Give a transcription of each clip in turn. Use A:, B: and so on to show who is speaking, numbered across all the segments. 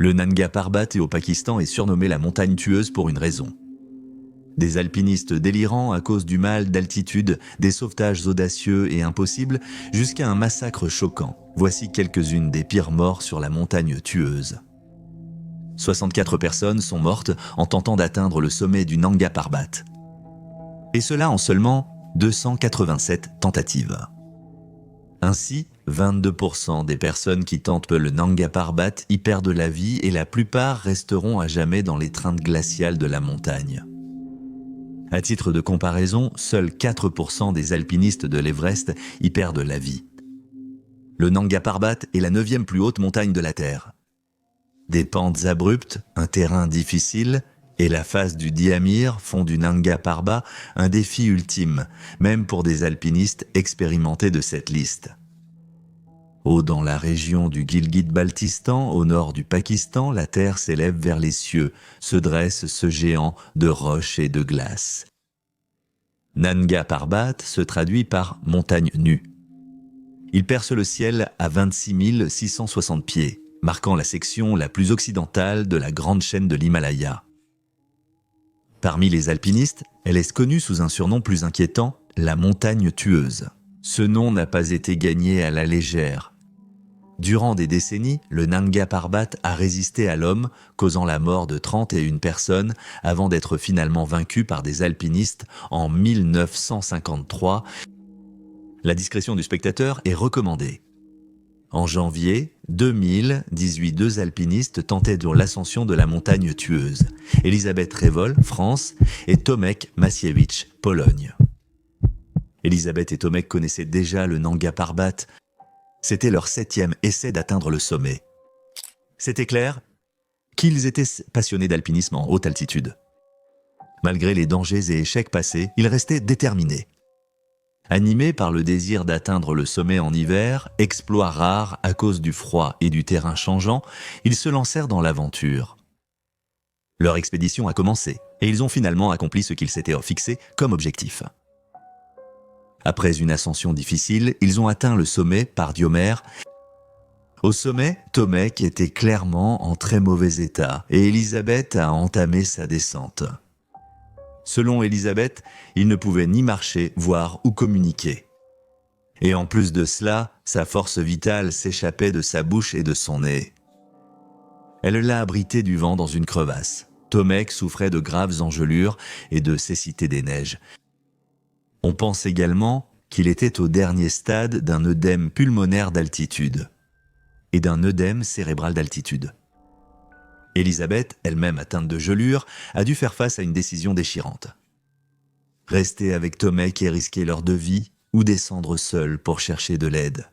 A: Le Nanga Parbat au Pakistan est surnommé la montagne tueuse pour une raison. Des alpinistes délirants à cause du mal d'altitude, des sauvetages audacieux et impossibles, jusqu'à un massacre choquant. Voici quelques-unes des pires morts sur la montagne tueuse. 64 personnes sont mortes en tentant d'atteindre le sommet du Nanga Parbat. Et cela en seulement 287 tentatives. Ainsi, 22% des personnes qui tentent le Nanga Parbat y perdent la vie et la plupart resteront à jamais dans l'étreinte glaciale de la montagne. À titre de comparaison, seuls 4% des alpinistes de l'Everest y perdent la vie. Le Nanga Parbat est la 9e plus haute montagne de la Terre. Des pentes abruptes, un terrain difficile et la face du Diamir font du Nanga Parbat un défi ultime, même pour des alpinistes expérimentés de cette liste. Haut dans la région du Gilgit-Baltistan, au nord du Pakistan, la terre s'élève vers les cieux, se dresse ce géant de roches et de glace. Nanga Parbat se traduit par montagne nue. Il perce le ciel à 26 660 pieds, marquant la section la plus occidentale de la grande chaîne de l'Himalaya. Parmi les alpinistes, elle est connue sous un surnom plus inquiétant, la montagne tueuse. Ce nom n'a pas été gagné à la légère. Durant des décennies, le Nanga Parbat a résisté à l'homme, causant la mort de 31 personnes avant d'être finalement vaincu par des alpinistes en 1953. La discrétion du spectateur est recommandée. En janvier 2018, 2 alpinistes tentaient l'ascension de la montagne tueuse. Elisabeth Revol, France, et Tomek Masiewicz, Pologne. Elisabeth et Tomek connaissaient déjà le Nanga Parbat. C'était leur 7e essai d'atteindre le sommet. C'était clair qu'ils étaient passionnés d'alpinisme en haute altitude. Malgré les dangers et échecs passés, ils restaient déterminés. Animés par le désir d'atteindre le sommet en hiver, exploit rare à cause du froid et du terrain changeant, ils se lancèrent dans l'aventure. Leur expédition a commencé et ils ont finalement accompli ce qu'ils s'étaient fixé comme objectif. Après une ascension difficile, ils ont atteint le sommet par Diomer. Au sommet, Tomek était clairement en très mauvais état et Elisabeth a entamé sa descente. Selon Elisabeth, il ne pouvait ni marcher, voir ou communiquer. Et en plus de cela, sa force vitale s'échappait de sa bouche et de son nez. Elle l'a abrité du vent dans une crevasse. Tomek souffrait de graves engelures et de cécité des neiges. On pense également qu'il était au dernier stade d'un œdème pulmonaire d'altitude et d'un œdème cérébral d'altitude. Elisabeth, elle-même atteinte de gelure, a dû faire face à une décision déchirante. Rester avec Tomek et risquer leur de vie, ou descendre seule pour chercher de l'aide.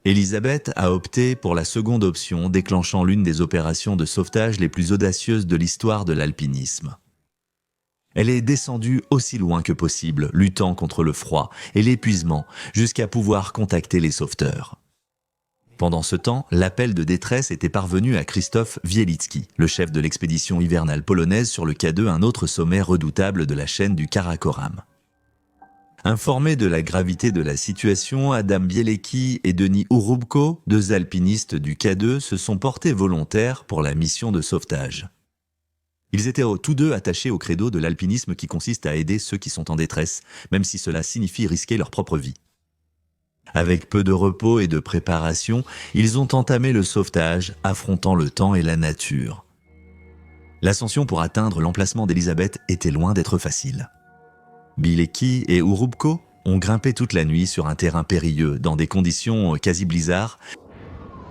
A: Elisabeth a opté pour la seconde option, déclenchant l'une des opérations de sauvetage les plus audacieuses de l'histoire de l'alpinisme. Elle est descendue aussi loin que possible, luttant contre le froid et l'épuisement, jusqu'à pouvoir contacter les sauveteurs. Pendant ce temps, l'appel de détresse était parvenu à Krzysztof Wielicki, le chef de l'expédition hivernale polonaise sur le K2, un autre sommet redoutable de la chaîne du Karakoram. Informés de la gravité de la situation, Adam Bielecki et Denis Urubko, 2 alpinistes du K2, se sont portés volontaires pour la mission de sauvetage. Ils étaient tous 2 attachés au credo de l'alpinisme qui consiste à aider ceux qui sont en détresse, même si cela signifie risquer leur propre vie. Avec peu de repos et de préparation, ils ont entamé le sauvetage, affrontant le temps et la nature. L'ascension pour atteindre l'emplacement d'Elisabeth était loin d'être facile. Bielecki et Urubko ont grimpé toute la nuit sur un terrain périlleux, dans des conditions quasi blizzard.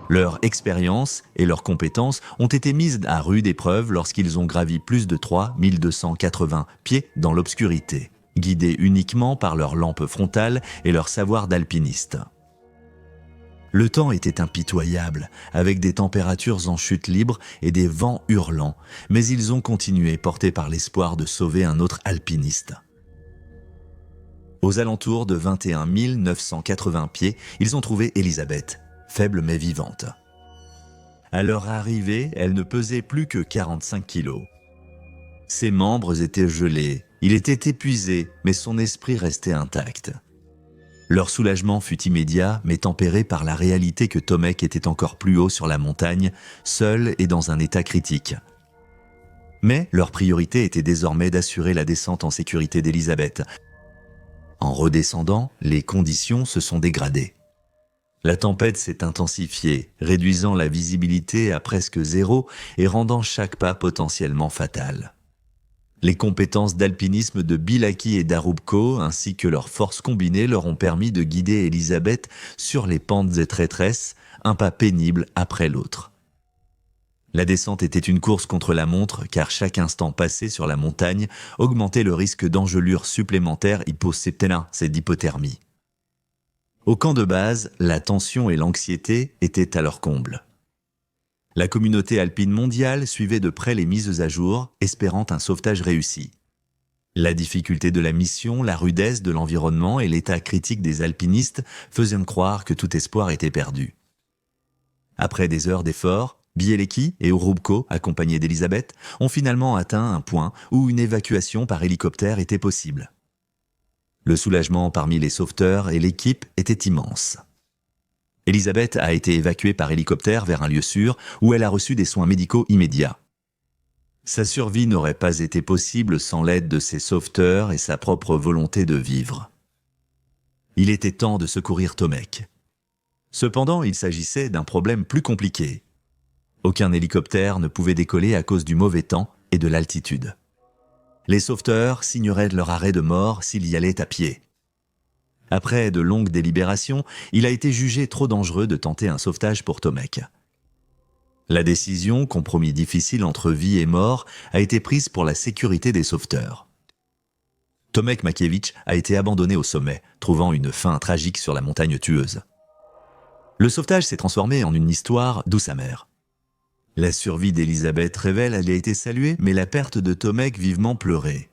A: Leur expérience et leurs compétences ont été mises à rude épreuve lorsqu'ils ont gravi plus de 3280 pieds dans l'obscurité, guidés uniquement par leur lampe frontale et leur savoir d'alpiniste. Le temps était impitoyable, avec des températures en chute libre et des vents hurlants, mais ils ont continué, portés par l'espoir de sauver un autre alpiniste. Aux alentours de 21 980 pieds, ils ont trouvé Elisabeth, faible mais vivante. À leur arrivée, elle ne pesait plus que 45 kilos. Ses membres étaient gelés, il était épuisé, mais son esprit restait intact. Leur soulagement fut immédiat, mais tempéré par la réalité que Tomek était encore plus haut sur la montagne, seul et dans un état critique. Mais leur priorité était désormais d'assurer la descente en sécurité d'Elisabeth. En redescendant, les conditions se sont dégradées. La tempête s'est intensifiée, réduisant la visibilité à presque zéro et rendant chaque pas potentiellement fatal. Les compétences d'alpinisme de Bilaki et d'Arubko, ainsi que leurs forces combinées, leur ont permis de guider Elisabeth sur les pentes et traîtresses, un pas pénible après l'autre. La descente était une course contre la montre, car chaque instant passé sur la montagne augmentait le risque d'engelure supplémentaire hyposepténa, c'est d'hypothermie. Au camp de base, la tension et l'anxiété étaient à leur comble. La communauté alpine mondiale suivait de près les mises à jour, espérant un sauvetage réussi. La difficulté de la mission, la rudesse de l'environnement et l'état critique des alpinistes faisaient croire que tout espoir était perdu. Après des heures d'efforts, Bieleki et Urubko, accompagnés d'Elisabeth, ont finalement atteint un point où une évacuation par hélicoptère était possible. Le soulagement parmi les sauveteurs et l'équipe était immense. Elisabeth a été évacuée par hélicoptère vers un lieu sûr où elle a reçu des soins médicaux immédiats. Sa survie n'aurait pas été possible sans l'aide de ses sauveteurs et sa propre volonté de vivre. Il était temps de secourir Tomek. Cependant, il s'agissait d'un problème plus compliqué. Aucun hélicoptère ne pouvait décoller à cause du mauvais temps et de l'altitude. Les sauveteurs signeraient leur arrêt de mort s'il y allait à pied. Après de longues délibérations, il a été jugé trop dangereux de tenter un sauvetage pour Tomek. La décision, compromis difficile entre vie et mort, a été prise pour la sécurité des sauveteurs. Tomek Makiewicz a été abandonné au sommet, trouvant une fin tragique sur la montagne tueuse. Le sauvetage s'est transformé en une histoire douce amère. La survie d'Elisabeth révèle elle a été saluée, mais la perte de Tomek vivement pleurée.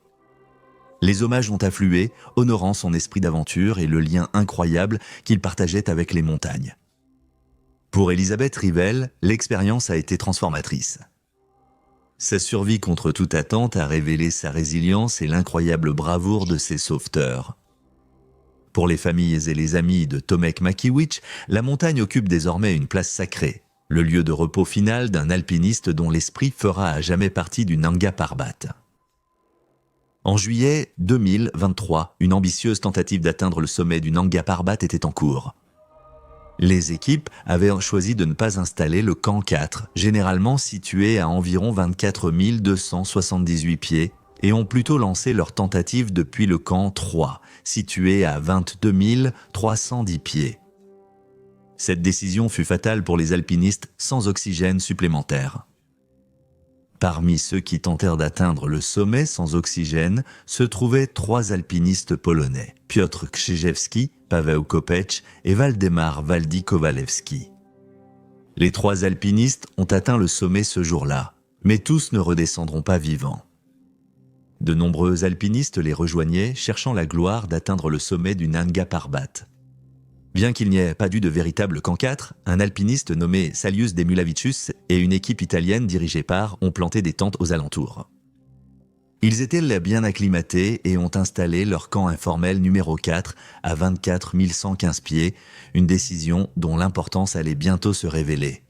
A: Les hommages ont afflué, honorant son esprit d'aventure et le lien incroyable qu'il partageait avec les montagnes. Pour Elisabeth Rivell, l'expérience a été transformatrice. Sa survie contre toute attente a révélé sa résilience et l'incroyable bravoure de ses sauveteurs. Pour les familles et les amis de Tomek Makiewicz, la montagne occupe désormais une place sacrée, le lieu de repos final d'un alpiniste dont l'esprit fera à jamais partie du Nanga Parbat. En juillet 2023, une ambitieuse tentative d'atteindre le sommet du Nanga Parbat était en cours. Les équipes avaient choisi de ne pas installer le camp 4, généralement situé à environ 24 278 pieds, et ont plutôt lancé leur tentative depuis le camp 3, situé à 22 310 pieds. Cette décision fut fatale pour les alpinistes sans oxygène supplémentaire. Parmi ceux qui tentèrent d'atteindre le sommet sans oxygène se trouvaient 3 alpinistes polonais, Piotr Krzyżewski, Paweł Kopecz et Waldemar Waldy-Kowalewski. Les 3 alpinistes ont atteint le sommet ce jour-là, mais tous ne redescendront pas vivants. De nombreux alpinistes les rejoignaient, cherchant la gloire d'atteindre le sommet du Nanga Parbat. Bien qu'il n'y ait pas eu de véritable camp 4, un alpiniste nommé Salius Demulavicius et une équipe italienne dirigée par ont planté des tentes aux alentours. Ils étaient bien acclimatés et ont installé leur camp informel numéro 4 à 24 115 pieds, une décision dont l'importance allait bientôt se révéler.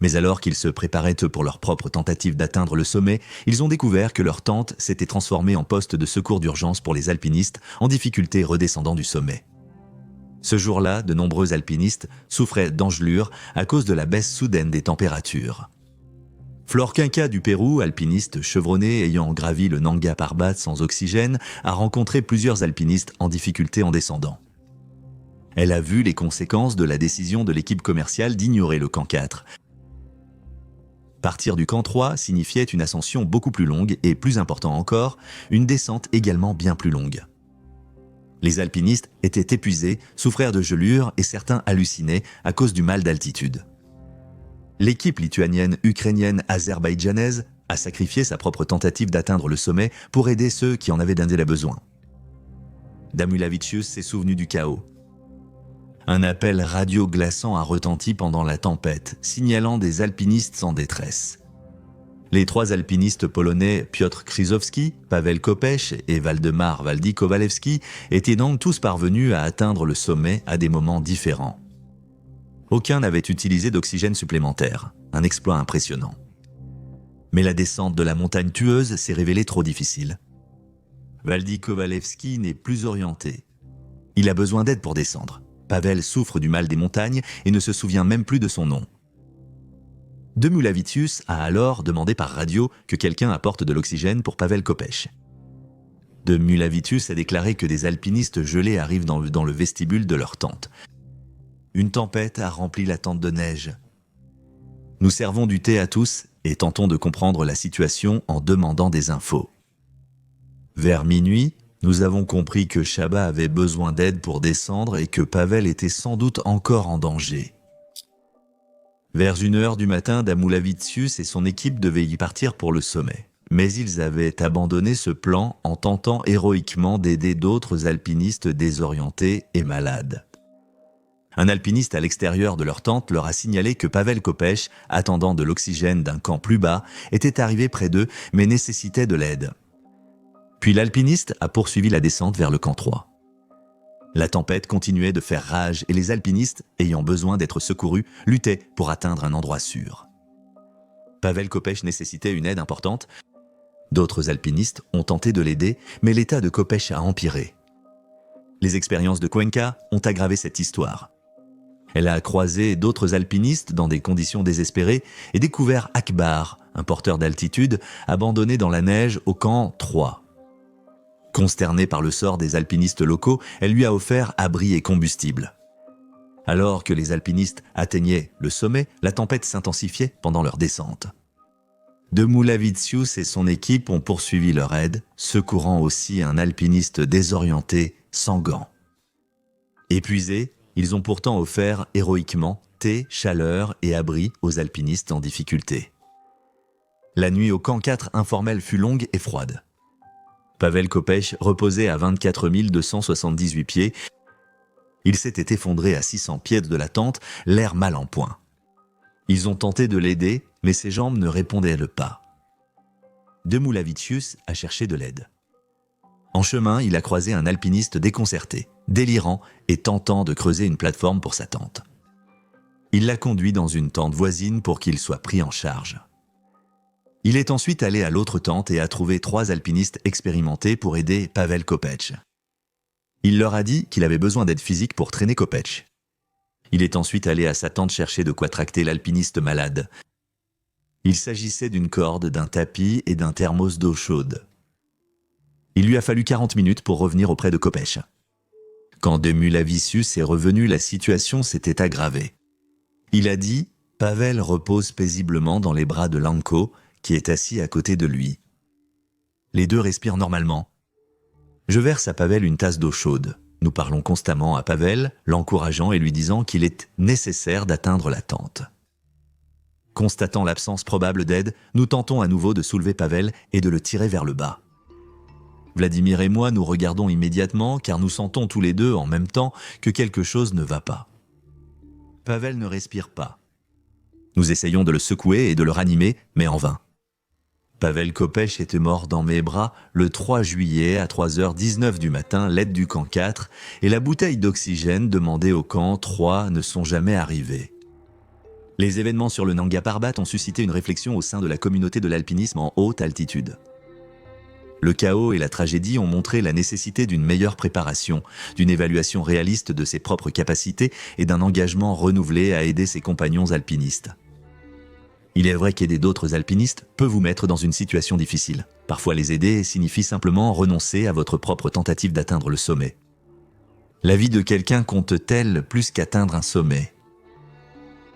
A: Mais alors qu'ils se préparaient pour leur propre tentative d'atteindre le sommet, ils ont découvert que leur tente s'était transformée en poste de secours d'urgence pour les alpinistes en difficulté redescendant du sommet. Ce jour-là, de nombreux alpinistes souffraient d'engelures à cause de la baisse soudaine des températures. Flore Quinca du Pérou, alpiniste chevronné ayant gravi le Nanga Parbat sans oxygène, a rencontré plusieurs alpinistes en difficulté en descendant. Elle a vu les conséquences de la décision de l'équipe commerciale d'ignorer le camp 4. Partir du camp 3 signifiait une ascension beaucoup plus longue et, plus important encore, une descente également bien plus longue. Les alpinistes étaient épuisés, souffraient de gelures et certains hallucinaient à cause du mal d'altitude. L'équipe lituanienne, ukrainienne, azerbaïdjanaise a sacrifié sa propre tentative d'atteindre le sommet pour aider ceux qui en avaient d'un délai besoin. Damulavicius s'est souvenu du chaos. Un appel radio glaçant a retenti pendant la tempête, signalant des alpinistes en détresse. Les 3 alpinistes polonais Piotr Krzyzowski, Paweł Kopeć et Waldemar Waldy-Kowalewski étaient donc tous parvenus à atteindre le sommet à des moments différents. Aucun n'avait utilisé d'oxygène supplémentaire, un exploit impressionnant. Mais la descente de la montagne tueuse s'est révélée trop difficile. Waldy-Kowalewski n'est plus orienté. Il a besoin d'aide pour descendre. Paweł souffre du mal des montagnes et ne se souvient même plus de son nom. Demilavicius a alors demandé par radio que quelqu'un apporte de l'oxygène pour Paweł Kopeć. Demilavicius a déclaré que des alpinistes gelés arrivent dans le vestibule de leur tente. Une tempête a rempli la tente de neige. Nous servons du thé à tous et tentons de comprendre la situation en demandant des infos. Vers minuit, nous avons compris que Chaba avait besoin d'aide pour descendre et que Paweł était sans doute encore en danger. Vers 1h du matin, Demilavicius et son équipe devaient y partir pour le sommet. Mais ils avaient abandonné ce plan en tentant héroïquement d'aider d'autres alpinistes désorientés et malades. Un alpiniste à l'extérieur de leur tente leur a signalé que Paweł Kopeć, attendant de l'oxygène d'un camp plus bas, était arrivé près d'eux mais nécessitait de l'aide. Puis l'alpiniste a poursuivi la descente vers le camp 3. La tempête continuait de faire rage et les alpinistes, ayant besoin d'être secourus, luttaient pour atteindre un endroit sûr. Paweł Kopeć nécessitait une aide importante. D'autres alpinistes ont tenté de l'aider, mais l'état de Kopeć a empiré. Les expériences de Cuenca ont aggravé cette histoire. Elle a croisé d'autres alpinistes dans des conditions désespérées et découvert Akbar, un porteur d'altitude, abandonné dans la neige au camp 3. Consternée par le sort des alpinistes locaux, elle lui a offert abri et combustible. Alors que les alpinistes atteignaient le sommet, la tempête s'intensifiait pendant leur descente. Demilavicius et son équipe ont poursuivi leur aide, secourant aussi un alpiniste désorienté sans gants. Épuisés, ils ont pourtant offert héroïquement thé, chaleur et abri aux alpinistes en difficulté. La nuit au camp 4 informel fut longue et froide. Paweł Kopeć reposait à 24 278 pieds. Il s'était effondré à 600 pieds de la tente, l'air mal en point. Ils ont tenté de l'aider, mais ses jambes ne répondaient pas. Demilavicius a cherché de l'aide. En chemin, il a croisé un alpiniste déconcerté, délirant et tentant de creuser une plateforme pour sa tente. Il l'a conduit dans une tente voisine pour qu'il soit pris en charge. Il est ensuite allé à l'autre tente et a trouvé 3 alpinistes expérimentés pour aider Paweł Kopeć. Il leur a dit qu'il avait besoin d'aide physique pour traîner Kopeć. Il est ensuite allé à sa tente chercher de quoi tracter l'alpiniste malade. Il s'agissait d'une corde, d'un tapis et d'un thermos d'eau chaude. Il lui a fallu 40 minutes pour revenir auprès de Kopeć. Quand Demilavicius est revenu, la situation s'était aggravée. Il a dit « Paweł repose paisiblement dans les bras de Lanko, qui est assis à côté de lui. Les deux respirent normalement. Je verse à Paweł une tasse d'eau chaude. Nous parlons constamment à Paweł, l'encourageant et lui disant qu'il est nécessaire d'atteindre la tente. Constatant l'absence probable d'aide, nous tentons à nouveau de soulever Paweł et de le tirer vers le bas. Vladimir et moi nous regardons immédiatement car nous sentons tous les deux en même temps que quelque chose ne va pas. Paweł ne respire pas. Nous essayons de le secouer et de le ranimer, mais en vain. Paweł Kopeć était mort dans mes bras le 3 juillet à 3h19 du matin, l'aide du camp 4 et la bouteille d'oxygène demandée au camp 3 ne sont jamais arrivées. Les événements sur le Nanga Parbat ont suscité une réflexion au sein de la communauté de l'alpinisme en haute altitude. Le chaos et la tragédie ont montré la nécessité d'une meilleure préparation, d'une évaluation réaliste de ses propres capacités et d'un engagement renouvelé à aider ses compagnons alpinistes. Il est vrai qu'aider d'autres alpinistes peut vous mettre dans une situation difficile. Parfois les aider signifie simplement renoncer à votre propre tentative d'atteindre le sommet. La vie de quelqu'un compte-t-elle plus qu'atteindre un sommet ?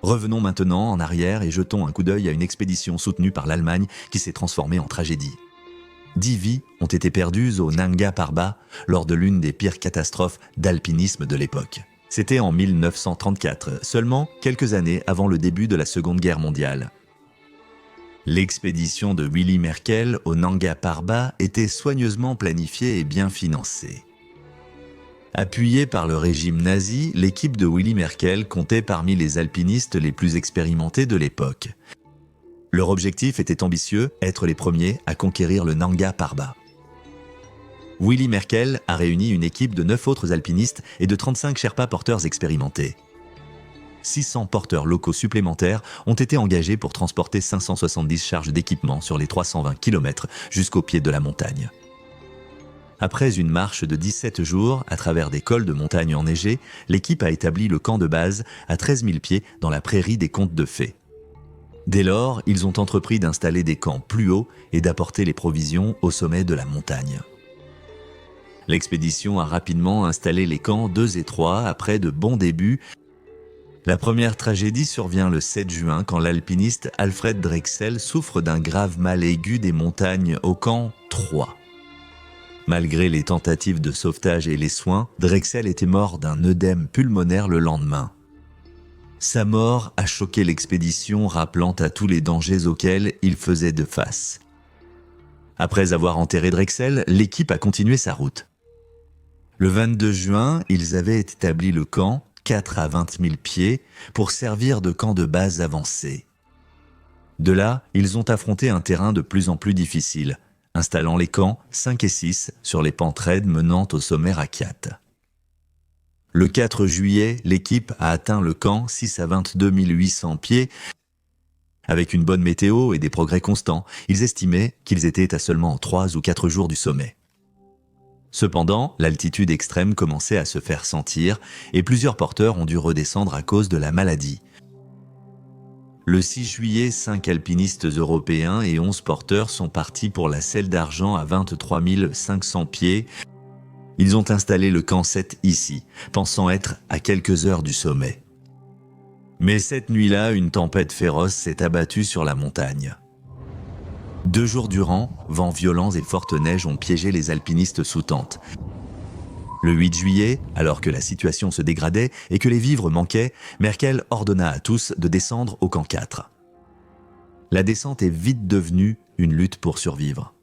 A: Revenons maintenant en arrière et jetons un coup d'œil à une expédition soutenue par l'Allemagne qui s'est transformée en tragédie. 10 vies ont été perdues au Nanga Parbat lors de l'une des pires catastrophes d'alpinisme de l'époque. C'était en 1934, seulement quelques années avant le début de la Seconde Guerre mondiale. L'expédition de Willy Merkel au Nanga Parbat était soigneusement planifiée et bien financée. Appuyée par le régime nazi, l'équipe de Willy Merkel comptait parmi les alpinistes les plus expérimentés de l'époque. Leur objectif était ambitieux, être les premiers à conquérir le Nanga Parbat. Willy Merkel a réuni une équipe de 9 autres alpinistes et de 35 Sherpas porteurs expérimentés. 600 porteurs locaux supplémentaires ont été engagés pour transporter 570 charges d'équipement sur les 320 km jusqu'au pied de la montagne. Après une marche de 17 jours à travers des cols de montagne enneigés, l'équipe a établi le camp de base à 13 000 pieds dans la prairie des Contes de Fées. Dès lors, ils ont entrepris d'installer des camps plus hauts et d'apporter les provisions au sommet de la montagne. L'expédition a rapidement installé les camps 2 et 3 après de bons débuts. La première tragédie survient le 7 juin quand l'alpiniste Alfred Drexel souffre d'un grave mal aigu des montagnes au camp 3. Malgré les tentatives de sauvetage et les soins, Drexel était mort d'un œdème pulmonaire le lendemain. Sa mort a choqué l'expédition, rappelant à tous les dangers auxquels il faisait de face. Après avoir enterré Drexel, l'équipe a continué sa route. Le 22 juin, ils avaient établi le camp, 4 à 20 000 pieds, pour servir de camp de base avancé. De là, ils ont affronté un terrain de plus en plus difficile, installant les camps 5 et 6 sur les pentes raides menant au sommet Rakiat. Le 4 juillet, l'équipe a atteint le camp 6 à 22 800 pieds. Avec une bonne météo et des progrès constants, ils estimaient qu'ils étaient à seulement 3 ou 4 jours du sommet. Cependant, l'altitude extrême commençait à se faire sentir et plusieurs porteurs ont dû redescendre à cause de la maladie. Le 6 juillet, 5 alpinistes européens et 11 porteurs sont partis pour la Selle d'Argent à 23 500 pieds. Ils ont installé le camp 7 ici, pensant être à quelques heures du sommet. Mais cette nuit-là, une tempête féroce s'est abattue sur la montagne. 2 jours durant, vents violents et fortes neiges ont piégé les alpinistes sous tente. Le 8 juillet, alors que la situation se dégradait et que les vivres manquaient, Merkel ordonna à tous de descendre au camp 4. La descente est vite devenue une lutte pour survivre.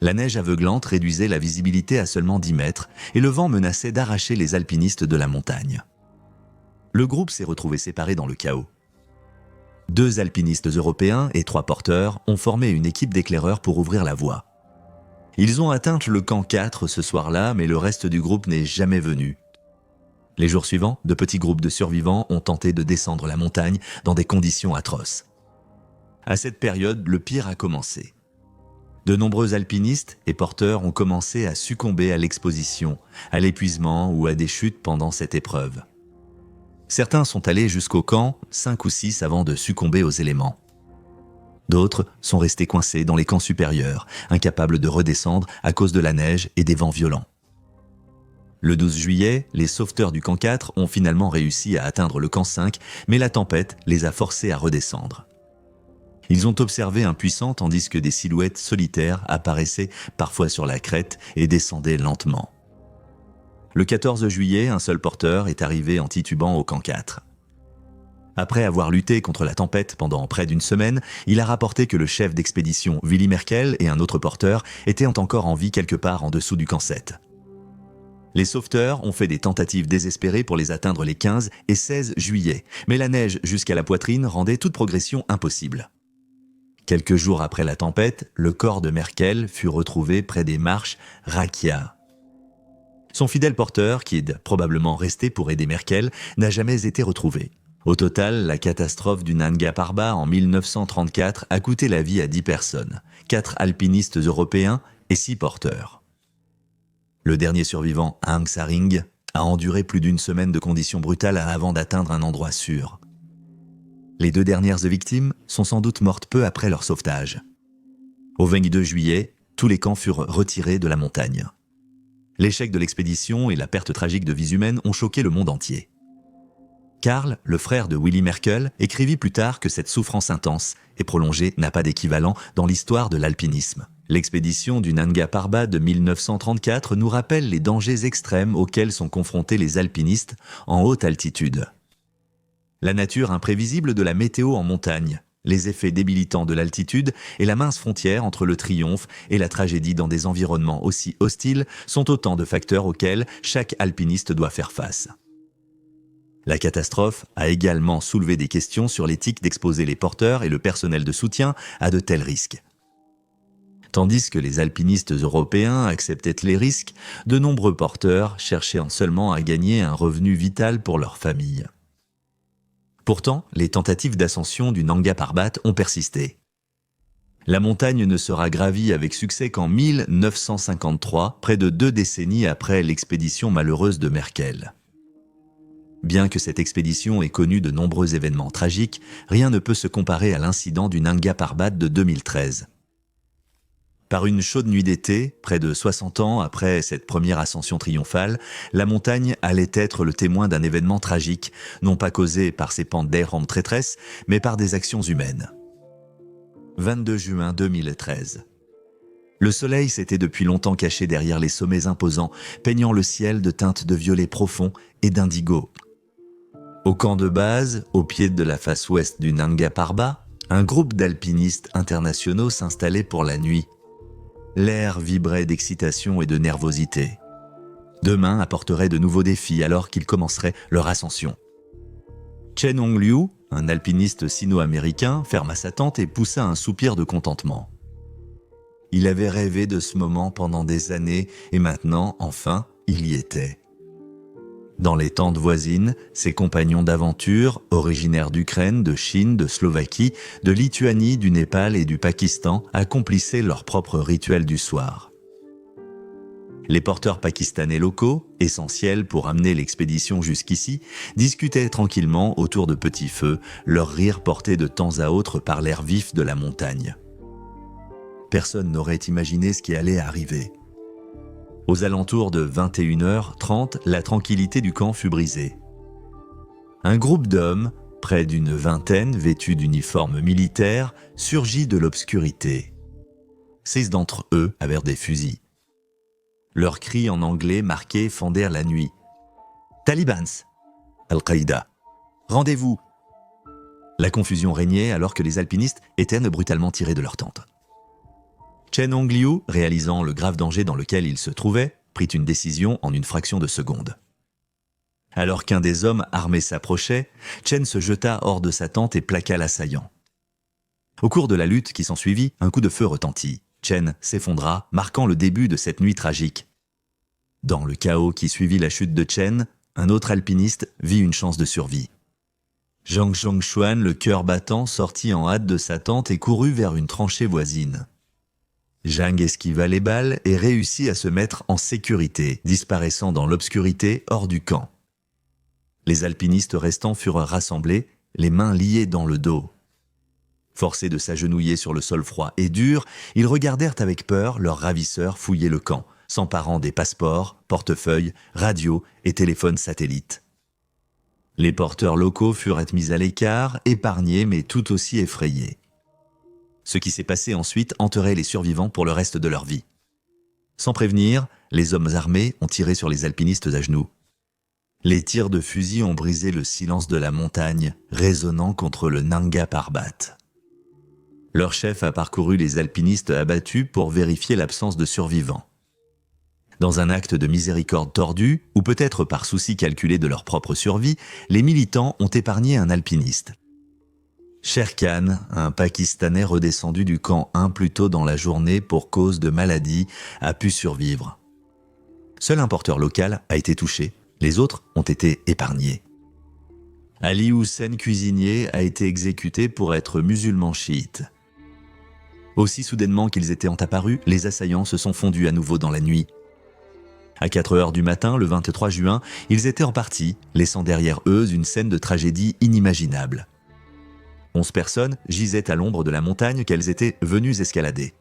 A: La neige aveuglante réduisait la visibilité à seulement 10 mètres et le vent menaçait d'arracher les alpinistes de la montagne. Le groupe s'est retrouvé séparé dans le chaos. 2 alpinistes européens et 3 porteurs ont formé une équipe d'éclaireurs pour ouvrir la voie. Ils ont atteint le camp 4 ce soir-là, mais le reste du groupe n'est jamais venu. Les jours suivants, de petits groupes de survivants ont tenté de descendre la montagne dans des conditions atroces. À cette période, le pire a commencé. De nombreux alpinistes et porteurs ont commencé à succomber à l'exposition, à l'épuisement ou à des chutes pendant cette épreuve. Certains sont allés jusqu'au camp 5 ou 6 avant de succomber aux éléments. D'autres sont restés coincés dans les camps supérieurs, incapables de redescendre à cause de la neige et des vents violents. Le 12 juillet, les sauveteurs du camp 4 ont finalement réussi à atteindre le camp 5, mais la tempête les a forcés à redescendre. Ils ont observé un puissant tandis que des silhouettes solitaires apparaissaient parfois sur la crête et descendaient lentement. Le 14 juillet, un seul porteur est arrivé en titubant au camp 4. Après avoir lutté contre la tempête pendant près d'une semaine, il a rapporté que le chef d'expédition, Willy Merkel, et un autre porteur étaient encore en vie quelque part en dessous du camp 7. Les sauveteurs ont fait des tentatives désespérées pour les atteindre les 15 et 16 juillet, mais la neige jusqu'à la poitrine rendait toute progression impossible. Quelques jours après la tempête, le corps de Merkel fut retrouvé près des marches Rakia. Son fidèle porteur, qui est probablement resté pour aider Merkel, n'a jamais été retrouvé. Au total, la catastrophe du Nanga Parbat en 1934 a coûté la vie à 10 personnes, 4 alpinistes européens et 6 porteurs. Le dernier survivant, Hang Saring, a enduré plus d'une semaine de conditions brutales avant d'atteindre un endroit sûr. Les 2 dernières victimes sont sans doute mortes peu après leur sauvetage. Au 22 juillet, tous les camps furent retirés de la montagne. L'échec de l'expédition et la perte tragique de vies humaines ont choqué le monde entier. Karl, le frère de Willy Merkel, écrivit plus tard que cette souffrance intense et prolongée n'a pas d'équivalent dans l'histoire de l'alpinisme. L'expédition du Nanga Parbat de 1934 nous rappelle les dangers extrêmes auxquels sont confrontés les alpinistes en haute altitude. La nature imprévisible de la météo en montagne, les effets débilitants de l'altitude et la mince frontière entre le triomphe et la tragédie dans des environnements aussi hostiles sont autant de facteurs auxquels chaque alpiniste doit faire face. La catastrophe a également soulevé des questions sur l'éthique d'exposer les porteurs et le personnel de soutien à de tels risques. Tandis que les alpinistes européens acceptaient les risques, de nombreux porteurs cherchaient seulement à gagner un revenu vital pour leur famille. Pourtant, les tentatives d'ascension du Nanga Parbat ont persisté. La montagne ne sera gravie avec succès qu'en 1953, près de 2 décennies après l'expédition malheureuse de Merkel. Bien que cette expédition ait connu de nombreux événements tragiques, rien ne peut se comparer à l'incident du Nanga Parbat de 2013. Par une chaude nuit d'été, près de 60 ans après cette première ascension triomphale, la montagne allait être le témoin d'un événement tragique, non pas causé par ses pentes d'air en traîtresse, mais par des actions humaines. 22 juin 2013. Le soleil s'était depuis longtemps caché derrière les sommets imposants, peignant le ciel de teintes de violet profond et d'indigo. Au camp de base, au pied de la face ouest du Nanga Parbat, un groupe d'alpinistes internationaux s'installait pour la nuit. L'air vibrait d'excitation et de nervosité. Demain apporterait de nouveaux défis alors qu'ils commenceraient leur ascension. Chen Hongliu, un alpiniste sino-américain, ferma sa tente et poussa un soupir de contentement. Il avait rêvé de ce moment pendant des années et maintenant, enfin, il y était. Dans les tentes voisines, ses compagnons d'aventure, originaires d'Ukraine, de Chine, de Slovaquie, de Lituanie, du Népal et du Pakistan, accomplissaient leur propre rituel du soir. Les porteurs pakistanais locaux, essentiels pour amener l'expédition jusqu'ici, discutaient tranquillement autour de petits feux, leur rire porté de temps à autre par l'air vif de la montagne. Personne n'aurait imaginé ce qui allait arriver. Aux alentours de 21h30, la tranquillité du camp fut brisée. Un groupe d'hommes, près d'une vingtaine, vêtus d'uniformes militaires, surgit de l'obscurité. 6 d'entre eux avaient des fusils. Leurs cris en anglais marqués fendèrent la nuit. « Talibans !»« Al-Qaïda !»« Rendez-vous !» La confusion régnait alors que les alpinistes étaient brutalement tirés de leur tente. Chen Hongliu, réalisant le grave danger dans lequel il se trouvait, prit une décision en une fraction de seconde. Alors qu'un des hommes armés s'approchait, Chen se jeta hors de sa tente et plaqua l'assaillant. Au cours de la lutte qui s'ensuivit, un coup de feu retentit. Chen s'effondra, marquant le début de cette nuit tragique. Dans le chaos qui suivit la chute de Chen, un autre alpiniste vit une chance de survie. Zhang Zhongshuan, le cœur battant, sortit en hâte de sa tente et courut vers une tranchée voisine. Zhang esquiva les balles et réussit à se mettre en sécurité, disparaissant dans l'obscurité hors du camp. Les alpinistes restants furent rassemblés, les mains liées dans le dos. Forcés de s'agenouiller sur le sol froid et dur, ils regardèrent avec peur leurs ravisseurs fouiller le camp, s'emparant des passeports, portefeuilles, radios et téléphones satellites. Les porteurs locaux furent mis à l'écart, épargnés mais tout aussi effrayés. Ce qui s'est passé ensuite hanterait les survivants pour le reste de leur vie. Sans prévenir, les hommes armés ont tiré sur les alpinistes à genoux. Les tirs de fusil ont brisé le silence de la montagne, résonnant contre le Nanga Parbat. Leur chef a parcouru les alpinistes abattus pour vérifier l'absence de survivants. Dans un acte de miséricorde tordu, ou peut-être par souci calculé de leur propre survie, les militants ont épargné un alpiniste. Sherkan, un Pakistanais redescendu du camp 1 plus tôt dans la journée pour cause de maladie, a pu survivre. Seul un porteur local a été touché, les autres ont été épargnés. Ali Hussein cuisinier a été exécuté pour être musulman chiite. Aussi soudainement qu'ils étaient apparus, les assaillants se sont fondus à nouveau dans la nuit. À 4 heures du matin, le 23 juin, ils étaient repartis, laissant derrière eux une scène de tragédie inimaginable. 11 personnes gisaient à l'ombre de la montagne qu'elles étaient venues escalader.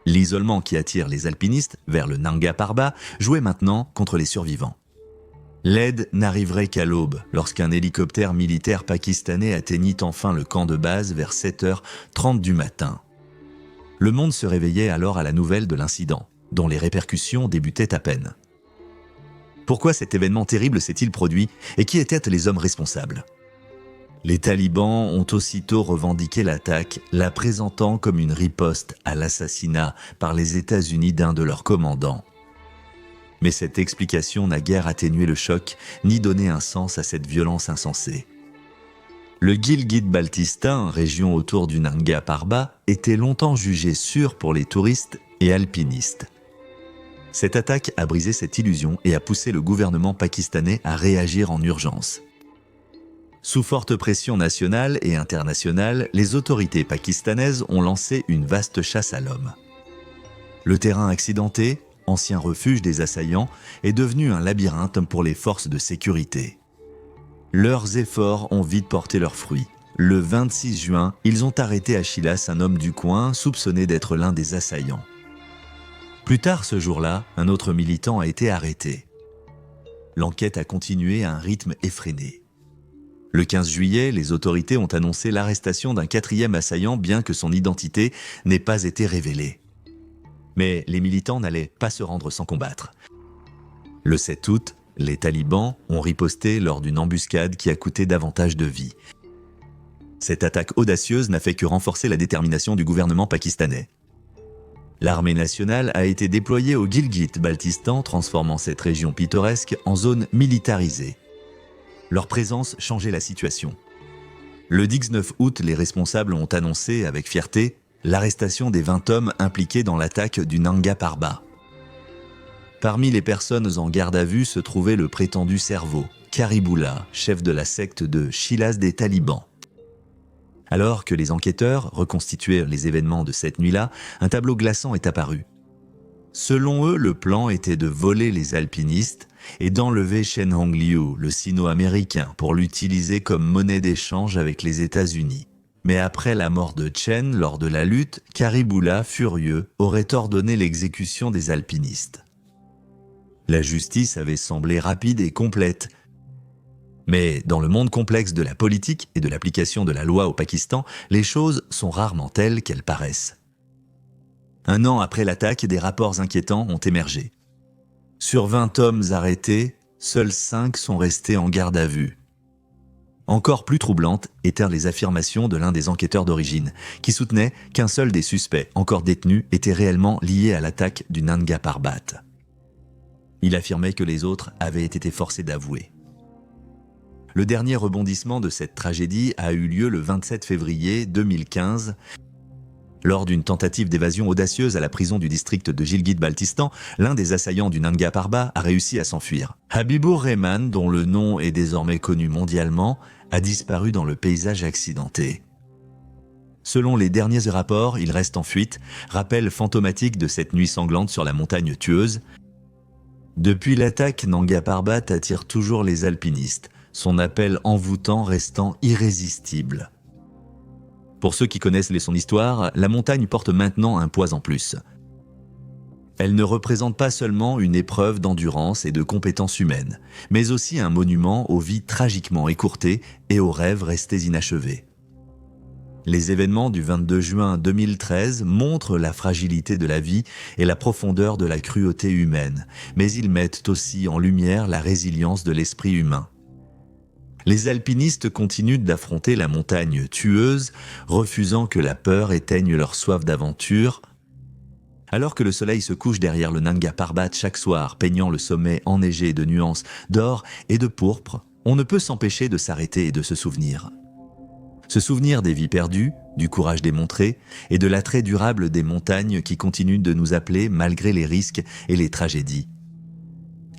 A: L'isolement qui attire les alpinistes vers le Nanga Parbat jouait maintenant contre les survivants. L'aide n'arriverait qu'à l'aube, lorsqu'un hélicoptère militaire pakistanais atteignit enfin le camp de base vers 7h30 du matin. Le monde se réveillait alors à la nouvelle de l'incident, dont les répercussions débutaient à peine. Pourquoi cet événement terrible s'est-il produit et qui étaient les hommes responsables ? Les talibans ont aussitôt revendiqué l'attaque, la présentant comme une riposte à l'assassinat par les États-Unis d'un de leurs commandants. Mais cette explication n'a guère atténué le choc, ni donné un sens à cette violence insensée. Le Gilgit-Baltistan, région autour du Nanga Parbat, était longtemps jugé sûr pour les touristes et alpinistes. Cette attaque a brisé cette illusion et a poussé le gouvernement pakistanais à réagir en urgence. Sous forte pression nationale et internationale, les autorités pakistanaises ont lancé une vaste chasse à l'homme. Le terrain accidenté, ancien refuge des assaillants, est devenu un labyrinthe pour les forces de sécurité. Leurs efforts ont vite porté leurs fruits. Le 26 juin, ils ont arrêté à Chilas un homme du coin soupçonné d'être l'un des assaillants. Plus tard ce jour-là, un autre militant a été arrêté. L'enquête a continué à un rythme effréné. Le 15 juillet, les autorités ont annoncé l'arrestation d'un quatrième assaillant bien que son identité n'ait pas été révélée. Mais les militants n'allaient pas se rendre sans combattre. Le 7 août, les talibans ont riposté lors d'une embuscade qui a coûté davantage de vies. Cette attaque audacieuse n'a fait que renforcer la détermination du gouvernement pakistanais. L'armée nationale a été déployée au Gilgit-Baltistan, transformant cette région pittoresque en zone militarisée. Leur présence changeait la situation. Le 19 août, les responsables ont annoncé avec fierté l'arrestation des 20 hommes impliqués dans l'attaque du Nanga Parbat. Parmi les personnes en garde à vue se trouvait le prétendu cerveau, Karibullah, chef de la secte de Chilas des talibans. Alors que les enquêteurs reconstituaient les événements de cette nuit-là, un tableau glaçant est apparu. Selon eux, le plan était de voler les alpinistes et d'enlever Shen Hongliu, le sino-américain, pour l'utiliser comme monnaie d'échange avec les États-Unis. Mais après la mort de Chen lors de la lutte, Karibullah, furieux, aurait ordonné l'exécution des alpinistes. La justice avait semblé rapide et complète. Mais dans le monde complexe de la politique et de l'application de la loi au Pakistan, les choses sont rarement telles qu'elles paraissent. Un an après l'attaque, des rapports inquiétants ont émergé. Sur 20 hommes arrêtés, seuls 5 sont restés en garde à vue. Encore plus troublantes étaient les affirmations de l'un des enquêteurs d'origine, qui soutenait qu'un seul des suspects, encore détenus, était réellement lié à l'attaque du Nanga Parbat. Il affirmait que les autres avaient été forcés d'avouer. Le dernier rebondissement de cette tragédie a eu lieu le 27 février 2015. Lors d'une tentative d'évasion audacieuse à la prison du district de Gilgit-Baltistan, l'un des assaillants du Nanga Parbat a réussi à s'enfuir. Habibur Rehman, dont le nom est désormais connu mondialement, a disparu dans le paysage accidenté. Selon les derniers rapports, il reste en fuite, rappel fantomatique de cette nuit sanglante sur la montagne tueuse. Depuis l'attaque, Nanga Parbat attire toujours les alpinistes, son appel envoûtant restant irrésistible. Pour ceux qui connaissent son histoire, la montagne porte maintenant un poids en plus. Elle ne représente pas seulement une épreuve d'endurance et de compétences humaines, mais aussi un monument aux vies tragiquement écourtées et aux rêves restés inachevés. Les événements du 22 juin 2013 montrent la fragilité de la vie et la profondeur de la cruauté humaine, mais ils mettent aussi en lumière la résilience de l'esprit humain. Les alpinistes continuent d'affronter la montagne tueuse, refusant que la peur éteigne leur soif d'aventure. Alors que le soleil se couche derrière le Nanga Parbat chaque soir, peignant le sommet enneigé de nuances d'or et de pourpre, on ne peut s'empêcher de s'arrêter et de se souvenir. Se souvenir des vies perdues, du courage démontré et de l'attrait durable des montagnes qui continuent de nous appeler malgré les risques et les tragédies.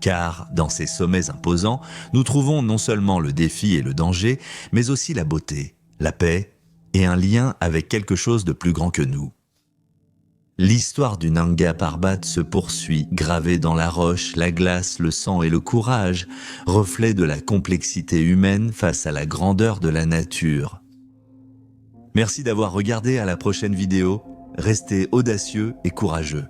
A: Car, dans ces sommets imposants, nous trouvons non seulement le défi et le danger, mais aussi la beauté, la paix et un lien avec quelque chose de plus grand que nous. L'histoire du Nanga Parbat se poursuit, gravée dans la roche, la glace, le sang et le courage, reflet de la complexité humaine face à la grandeur de la nature. Merci d'avoir regardé, à la prochaine vidéo. Restez audacieux et courageux.